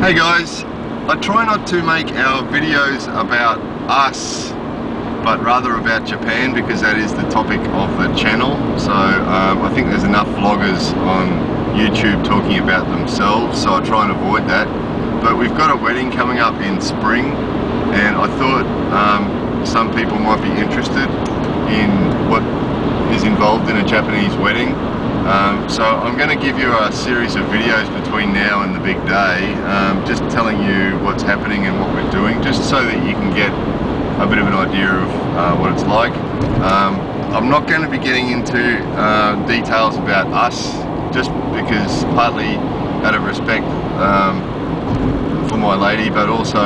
Hey guys, I try not to make our videos about us, but rather about Japan, because that is the topic of the channel. So I think there's enough vloggers on YouTube talking about themselves, so I try and avoid that. But we've got a wedding coming up in spring, and I thought some people might be interested in what is involved in a Japanese wedding. So I'm going to give you a series of videos between now and the big day, just telling you what's happening and what we're doing, just so that you can get a bit of an idea of what it's like. I'm not going to be getting into details about us, just because partly out of respect for my lady, but also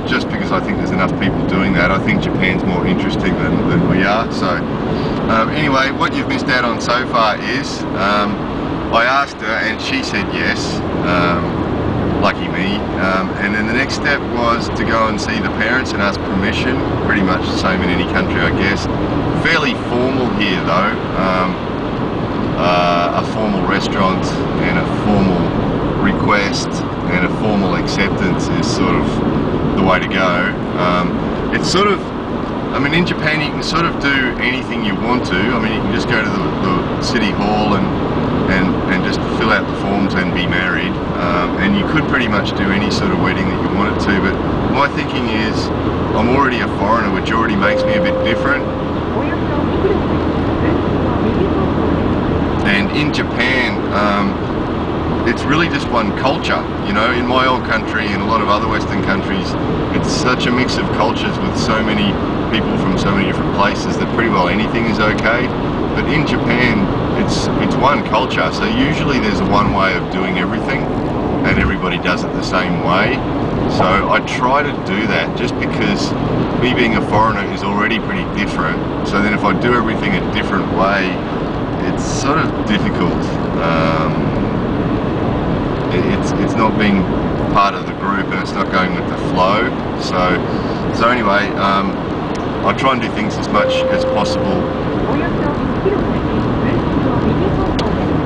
just because I think there's enough people doing that. I think Japan's more interesting than we are. So anyway, what you've missed out on so far is I asked her and she said yes, lucky me, and then the next step was to go and see the parents and ask permission. Pretty much the same in any country, I guess. Fairly formal here though. A formal restaurant and a formal request and a formal acceptance is sort of the way to go. It's sort of, I mean, in Japan you can sort of do anything you want to. I mean, you can just go to the city hall and just fill out the forms and be married, and you could pretty much do any sort of wedding that you wanted to. But my thinking is, I'm already a foreigner, which already makes me a bit different. And in Japan, it's really just one culture. You know, in my old country and a lot of other Western countries, it's such a mix of cultures with so many people from so many different places that pretty well anything is okay. But in Japan, it's one culture, so usually there's one way of doing everything and everybody does it the same way. So I try to do that, just because me being a foreigner is already pretty different. So then if I do everything a different way, it's sort of difficult. It's not being part of the group and it's not going with the flow. So anyway, I try and do things as much as possible.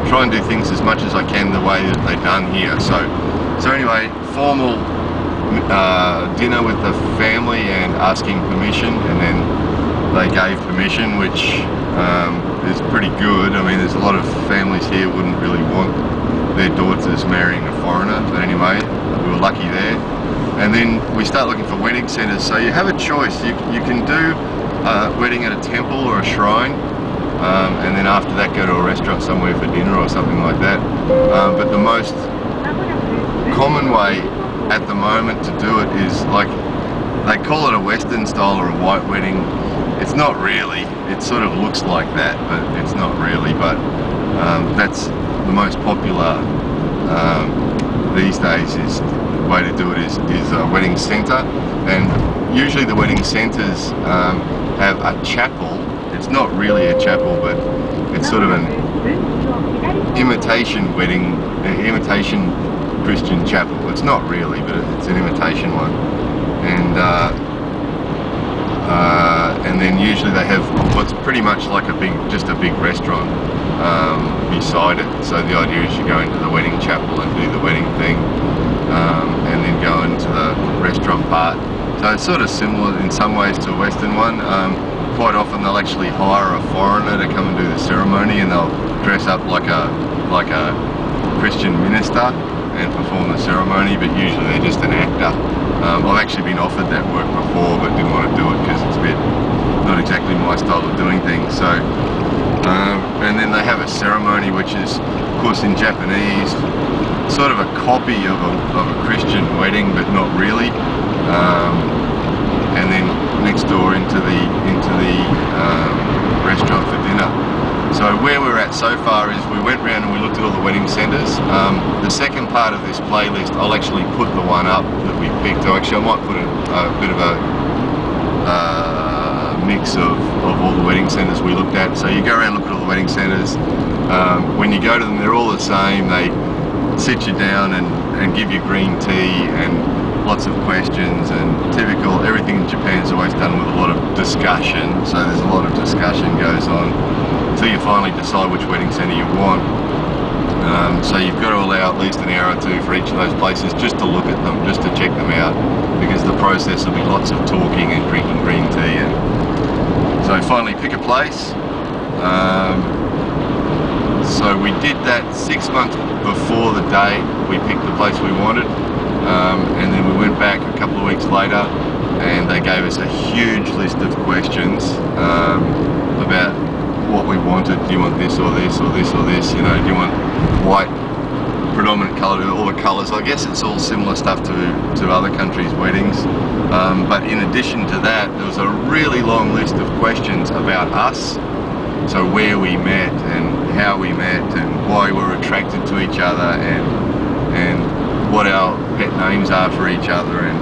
Try and do things as much as I can the way that they're done here. So anyway, formal dinner with the family and asking permission, and then they gave permission, which is pretty good. I mean, there's a lot of families here wouldn't really want their daughters marrying a foreigner, but anyway, we were lucky there. And then we start looking for wedding centers. So you have a choice. You can do a wedding at a temple or a shrine, and then after that go to a restaurant somewhere for dinner or something like that. But the most common way at the moment to do it is, like, they call it a Western style or a white wedding. It's not really. It sort of looks like that, but it's not really. But that's the most popular these days. Is the way to do it is a wedding center, and usually the wedding centers have a chapel. It's not really a chapel, but it's sort of an imitation wedding, imitation Christian chapel. It's not really, but it's an imitation one. And then usually they have what's pretty much like just a big restaurant beside it. So the idea is you go into the wedding chapel and do the wedding thing, and then go into the restaurant part. So it's sort of similar in some ways to a Western one. Quite often they'll actually hire a foreigner to come and do the ceremony, and they'll dress up like a Christian minister and perform the ceremony, but usually they're just an actor. I've actually been offered that work before, but didn't want to do it because it's a bit not exactly my style of doing things. So, and then they have a ceremony which is, of course, in Japanese, sort of a copy of a Christian wedding, but not really. And then next door into the restaurant for dinner. So where we're at so far is we went round and we looked at all the wedding centres. The second part of this playlist, I'll actually put the one up that we picked. So actually I might put a bit of a mix of all the wedding centres we looked at. So you go around and look at all the wedding centres. When you go to them, they're all the same. They sit you down and give you green tea and lots of questions, and typical, everything in Japan is always done with a lot of discussion. So there's a lot of discussion goes on until you finally decide which wedding centre you want. So you've got to allow at least an hour or two for each of those places just to look at them, just to check them out, because the process will be lots of talking and drinking green tea. And so finally pick a place. So we did that 6 months before the date. We picked the place we wanted, and then we went back a couple of weeks later and they gave us a huge list of questions about what we wanted. Do you want this or this or this or this? You know, do you want white, predominant colour, all the colours? I guess it's all similar stuff to other countries' weddings. But in addition to that, there was a really long list of questions about us. So where we met and how we met and why we were attracted to each other, and what our pet names are for each other, and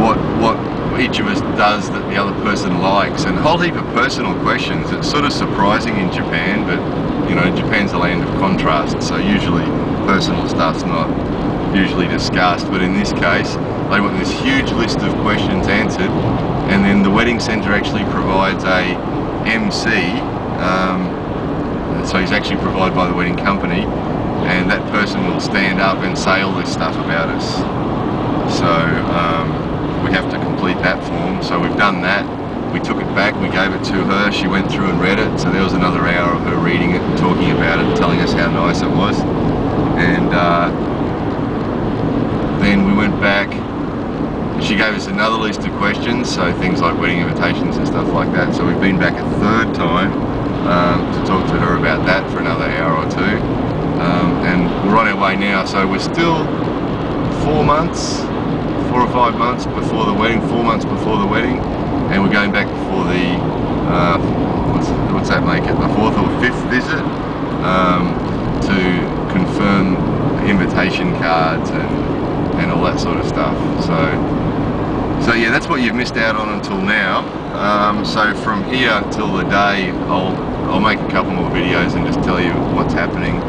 what each of us does that the other person likes, and a whole heap of personal questions. It's sort of surprising in Japan, but you know, Japan's a land of contrast, so usually personal stuff's not usually discussed, but in this case they want this huge list of questions answered, and then the wedding centre actually provides a MC, so he's actually provided by the wedding company, and that person will stand up and say all this stuff about us. So we have to complete that form. So we've done that. We took it back, we gave it to her, she went through and read it, so there was another hour of her reading it and talking about it and telling us how nice it was. And then we went back, she gave us another list of questions, so things like wedding invitations and stuff like that. So we've been back a third time to talk to her about that for another hour or two. And we're on our way now, so we're still 4 or 5 months before the wedding, 4 months before the wedding, and we're going back for the, what's that make it, the 4th or 5th visit, to confirm invitation cards and all that sort of stuff. So yeah, that's what you've missed out on until now. So from here till the day, I'll make a couple more videos and just tell you what's happening.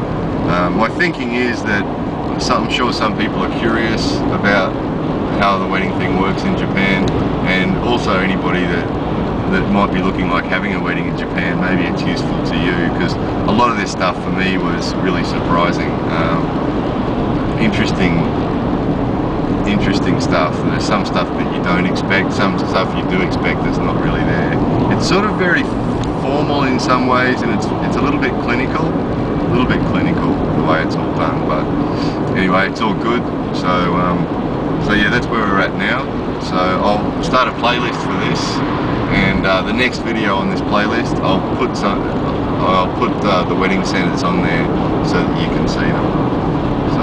My thinking is that I'm sure some people are curious about how the wedding thing works in Japan, and also anybody that might be looking like having a wedding in Japan, maybe it's useful to you, because a lot of this stuff for me was really surprising. Interesting stuff. There's some stuff that you don't expect, some stuff you do expect that's not really there. It's sort of very formal in some ways, and it's a little bit clinical, the way it's all done. But anyway, it's all good. So yeah, that's where we're at now. So I'll start a playlist for this, and the next video on this playlist, I'll put the wedding centres on there so that you can see them. So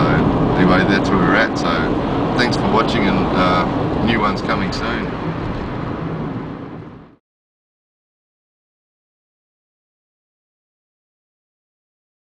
anyway, that's where we're at. So thanks for watching, and new ones coming soon.